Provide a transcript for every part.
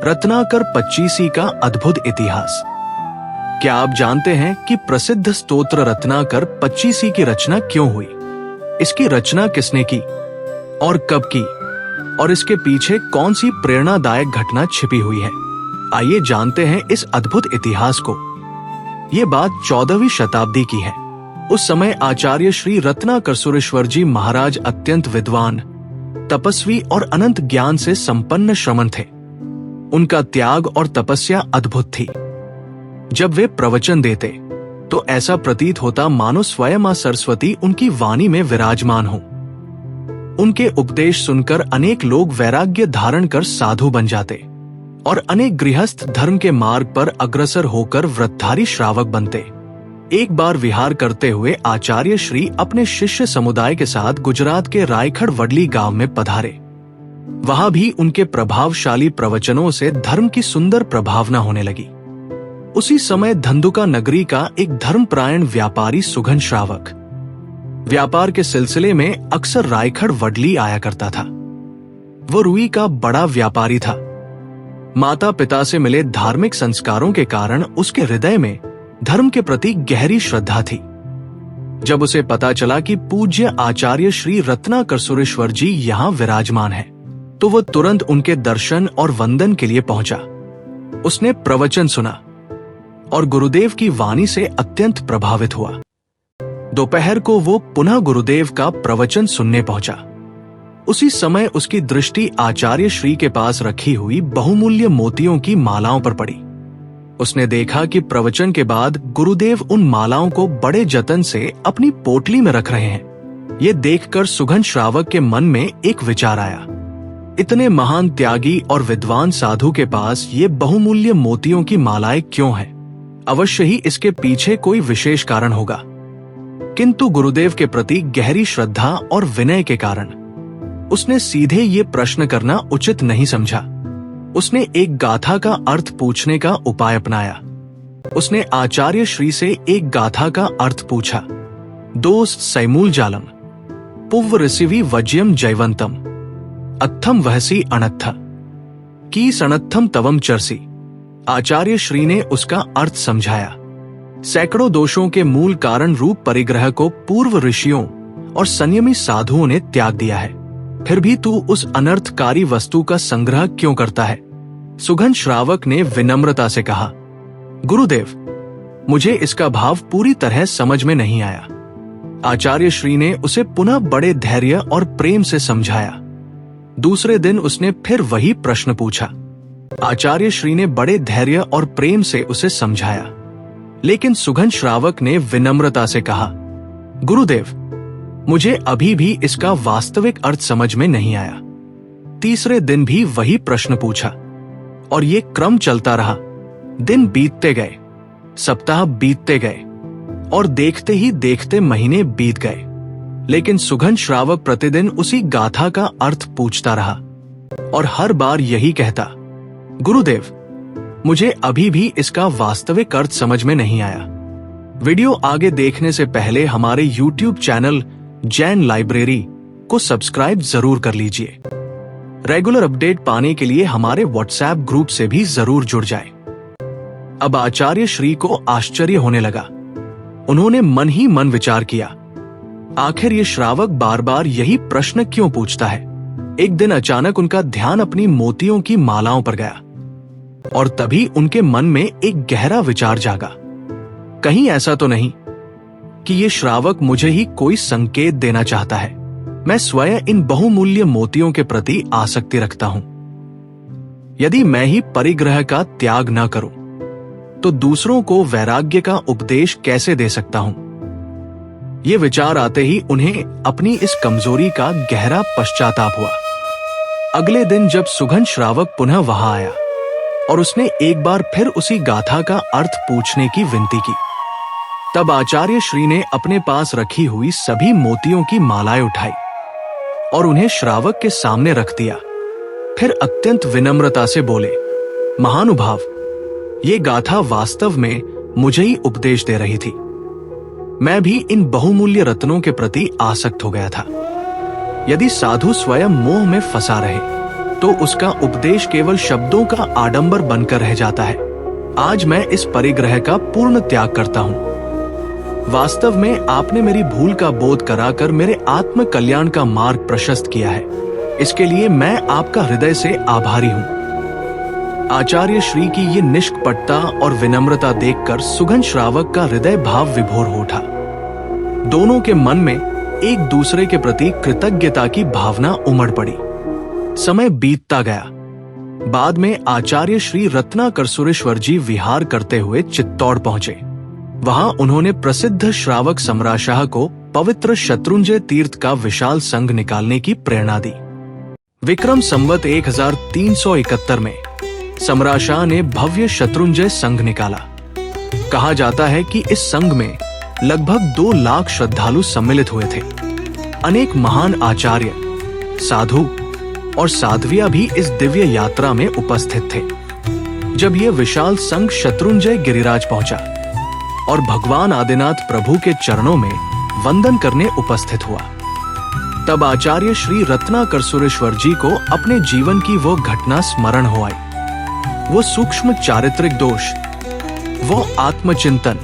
रत्नाकर पच्चीसी का अद्भुत इतिहास। क्या आप जानते हैं कि प्रसिद्ध स्तोत्र रत्नाकर पच्चीसी की रचना क्यों हुई? इसकी रचना किसने की और कब की, और इसके पीछे कौन सी प्रेरणादायक घटना छिपी हुई है? आइए जानते हैं इस अद्भुत इतिहास को। ये बात 14वीं शताब्दी की है। उस समय आचार्य श्री रत्नाकर सुरेश्वर जी महाराज अत्यंत विद्वान, तपस्वी और अनंत ज्ञान से संपन्न श्रमण थे। उनका त्याग और तपस्या अद्भुत थी। जब वे प्रवचन देते तो ऐसा प्रतीत होता मानो स्वयं मां सरस्वती उनकी वाणी में विराजमान हो। उनके उपदेश सुनकर अनेक लोग वैराग्य धारण कर साधु बन जाते और अनेक गृहस्थ धर्म के मार्ग पर अग्रसर होकर व्रतधारी श्रावक बनते। एक बार विहार करते हुए आचार्य श्री अपने शिष्य समुदाय के साथ गुजरात के रायखड़ वडली गांव में पधारे। वहां भी उनके प्रभावशाली प्रवचनों से धर्म की सुंदर प्रभावना होने लगी। उसी समय धंधुका नगरी का एक धर्मपरायण व्यापारी सुगन श्रावक व्यापार के सिलसिले में अक्सर रायखड़ वडली आया करता था। वो रुई का बड़ा व्यापारी था। माता पिता से मिले धार्मिक संस्कारों के कारण उसके हृदय में धर्म के प्रति गहरी श्रद्धा थी। जब उसे पता चला कि पूज्य आचार्य श्री रत्नाकर सुरेश्वर जी यहाँ विराजमान है, तो वो तुरंत उनके दर्शन और वंदन के लिए पहुंचा। उसने प्रवचन सुना और गुरुदेव की वाणी से अत्यंत प्रभावित हुआ। दोपहर को वो पुनः गुरुदेव का प्रवचन सुनने पहुंचा। उसी समय उसकी दृष्टि आचार्य श्री के पास रखी हुई बहुमूल्य मोतियों की मालाओं पर पड़ी। उसने देखा कि प्रवचन के बाद गुरुदेव उन मालाओं को बड़े जतन से अपनी पोटली में रख रहे हैं। ये देखकर सुगन श्रावक के मन में एक विचार आया। इतने महान त्यागी और विद्वान साधु के पास ये बहुमूल्य मोतियों की मालाएं क्यों हैं? अवश्य ही इसके पीछे कोई विशेष कारण होगा। किंतु गुरुदेव के प्रति गहरी श्रद्धा और विनय के कारण उसने सीधे ये प्रश्न करना उचित नहीं समझा। उसने एक गाथा का अर्थ पूछने का उपाय अपनाया। उसने आचार्य श्री से एक गाथा का अर्थ पूछा। दोस्त सैमूल जालम पुव्व ऋषिवी वज्यम जयवंतम अत्थम वहसी अनत्था की सनत्थम तवम चरसी। आचार्य श्री ने उसका अर्थ समझाया। सैकड़ों दोषों के मूल कारण रूप परिग्रह को पूर्व ऋषियों और संयमी साधुओं ने त्याग दिया है, फिर भी तू उस अनर्थकारी वस्तु का संग्रह क्यों करता है? सुगन श्रावक ने विनम्रता से कहा, गुरुदेव, मुझे इसका भाव पूरी तरह समझ में नहीं आया। आचार्य श्री ने उसे पुनः बड़े धैर्य और प्रेम से समझाया। दूसरे दिन उसने फिर वही प्रश्न पूछा। आचार्य श्री ने बड़े धैर्य और प्रेम से उसे समझाया, लेकिन सुगन श्रावक ने विनम्रता से कहा, गुरुदेव, मुझे अभी भी इसका वास्तविक अर्थ समझ में नहीं आया। तीसरे दिन भी वही प्रश्न पूछा और ये क्रम चलता रहा। दिन बीतते गए, सप्ताह बीतते गए और देखते ही देखते महीने बीत गए, लेकिन सुगन श्रावक प्रतिदिन उसी गाथा का अर्थ पूछता रहा और हर बार यही कहता, गुरुदेव, मुझे अभी भी इसका वास्तविक अर्थ समझ में नहीं आया। वीडियो आगे देखने से पहले हमारे YouTube चैनल जैन लाइब्रेरी को सब्सक्राइब जरूर कर लीजिए। रेगुलर अपडेट पाने के लिए हमारे WhatsApp ग्रुप से भी जरूर जुड़ जाएं। अब आचार्य श्री को आश्चर्य होने लगा। उन्होंने मन ही मन विचार किया, आखिर ये श्रावक बार बार यही प्रश्न क्यों पूछता है? एक दिन अचानक उनका ध्यान अपनी मोतियों की मालाओं पर गया और तभी उनके मन में एक गहरा विचार जागा। कहीं ऐसा तो नहीं कि ये श्रावक मुझे ही कोई संकेत देना चाहता है? मैं स्वयं इन बहुमूल्य मोतियों के प्रति आसक्ति रखता हूं। यदि मैं ही परिग्रह का त्याग न करूं, तो दूसरों को वैराग्य का उपदेश कैसे दे सकता हूं? ये विचार आते ही उन्हें अपनी इस कमजोरी का गहरा पश्चाताप हुआ। अगले दिन जब सुगन श्रावक पुनः वहां आया और उसने एक बार फिर उसी गाथा का अर्थ पूछने की विनती की, तब आचार्य श्री ने अपने पास रखी हुई सभी मोतियों की मालाएं उठाई और उन्हें श्रावक के सामने रख दिया। फिर अत्यंत विनम्रता से बोले, महानुभाव, ये गाथा वास्तव में मुझे ही उपदेश दे रही थी। मैं भी इन बहुमूल्य रत्नों के प्रति आसक्त हो गया था। यदि साधु स्वयं मोह में फंसा रहे तो उसका उपदेश केवल शब्दों का आडंबर बनकर रह जाता है। आज मैं इस परिग्रह का पूर्ण त्याग करता हूँ। वास्तव में आपने मेरी भूल का बोध कराकर मेरे आत्म कल्याण का मार्ग प्रशस्त किया है। इसके लिए मैं आपका हृदय से आभारी हूँ। आचार्य श्री की ये निष्कपटता और विनम्रता देखकर सुगन श्रावक का हृदय भाव विभोर हो उठा। दोनों के मन में एक दूसरे के प्रति कृतज्ञता की भावना उमड़ पड़ी। समय बीतता गया। बाद में आचार्य श्री रत्नाकर सुरेश्वर जी विहार करते हुए चित्तौड़ पहुंचे। वहां उन्होंने प्रसिद्ध श्रावक सम्राशाह को पवित्र शत्रुंजय तीर्थ का विशाल संघ निकालने की प्रेरणा दी। विक्रम संवत 1371 में सम्राशाह ने भव्य शत्रुंजय संघ निकाला। कहा जाता है कि इस संघ में लगभग 2 लाख श्रद्धालु सम्मिलित हुए थे। अनेक महान आचार्य, साधु और साध्वियां भी इस दिव्य यात्रा में उपस्थित थे। जब यह विशाल संघ शत्रुंजय गिरिराज पहुंचा और भगवान आदिनाथ प्रभु के चरणों में वंदन करने उपस्थित हुआ, तब आचार्य श्री रत्नाकर सुरेश्वर जी को अपने जीवन की वो घटना स्मरण हो आई। वो सूक्ष्म चारित्रिक दोष, वो आत्मचिंतन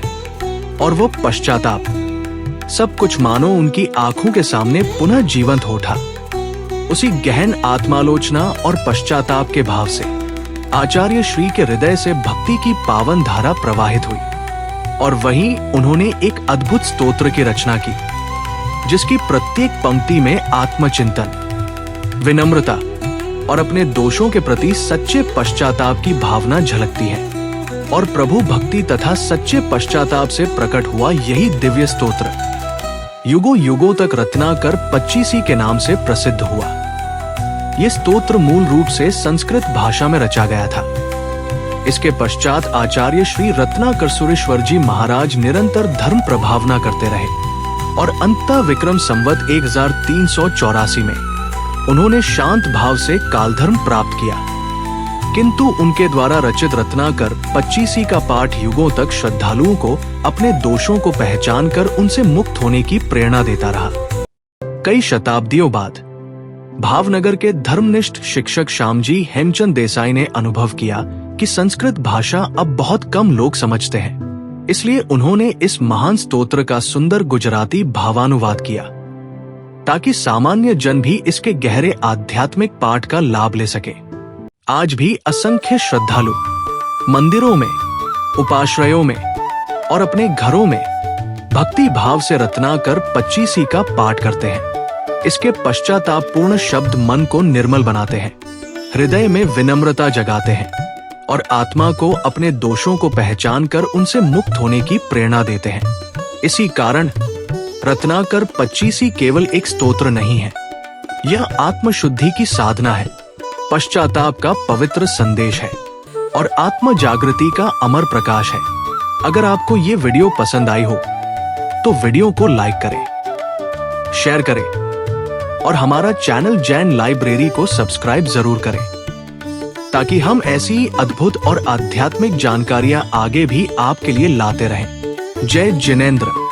और वो पश्चाताप, सब कुछ मानो उनकी आंखों के सामने पुनः जीवंत हो उठा। उसी गहन आत्मालोचना और पश्चाताप के भाव से आचार्य श्री के हृदय से भक्ति की पावन धारा प्रवाहित हुई और वहीं उन्होंने एक अद्भुत स्तोत्र की रचना की, जिसकी प्रत्येक पंक्ति में आत्मचिंतन, विनम्रता और अपने दोषों के प्रति सच्चे पश्चाताप की भावना झलकती है। और प्रभु भक्ति तथा सच्चे पश्चाताप से प्रकट हुआ यही दिव्य स्तोत्र युगों युगों तक रत्नाकर 25 के नाम से प्रसिद्ध हुआ। यह स्तोत्र मूल रूप से संस्कृत भाषा में रचा गया था। इसके पश्चात आचार्य श्री रत्नाकर सुरेश्वर जी महाराज निरंतर धर्म प्रभावना करते रहे और अंततः विक्रम संवत 1384 में उन्होंने शांत भाव से कालधर्म प्राप्त किया। किंतु उनके द्वारा रचित रत्नाकर 25 का पाठ युगों तक श्रद्धालुओं को अपने दोषों को पहचान कर उनसे मुक्त होने की प्रेरणा देता रहा। कई शताब्दियों बाद भावनगर के धर्मनिष्ठ शिक्षक श्यामजी हेमचंद देसाई ने अनुभव किया कि संस्कृत भाषा अब बहुत कम लोग समझते हैं। इसलिए उन्होंने इस महान स्तोत्र का सुंदर गुजराती भावानुवाद किया, ताकि सामान्य जन भी इसके गहरे आध्यात्मिक पाठ का लाभ ले सके। आज भी असंख्य श्रद्धालु मंदिरों में, उपाश्रयों में और अपने घरों में भक्ति भाव से रत्नाकर 25 का पाठ करते हैं। इसके पश्चातापपूर्ण शब्द मन को निर्मल बनाते हैं, हृदय में विनम्रता जगाते हैं और आत्मा को अपने दोषों को पहचान कर उनसे मुक्त होने की प्रेरणा देते हैं। इसी कारण रत्नाकर 25 केवल एक स्तोत्र नहीं है, यह आत्मशुद्धि की साधना है, पश्चाताप का पवित्र संदेश है और आत्म जागृति का अमर प्रकाश है। अगर आपको ये वीडियो पसंद आई हो तो वीडियो को लाइक करें, शेयर करें और हमारा चैनल जैन लाइब्रेरी को सब्सक्राइब जरूर करें, ताकि हम ऐसी अद्भुत और आध्यात्मिक जानकारियां आगे भी आपके लिए लाते रहें। जय जिनेंद्र।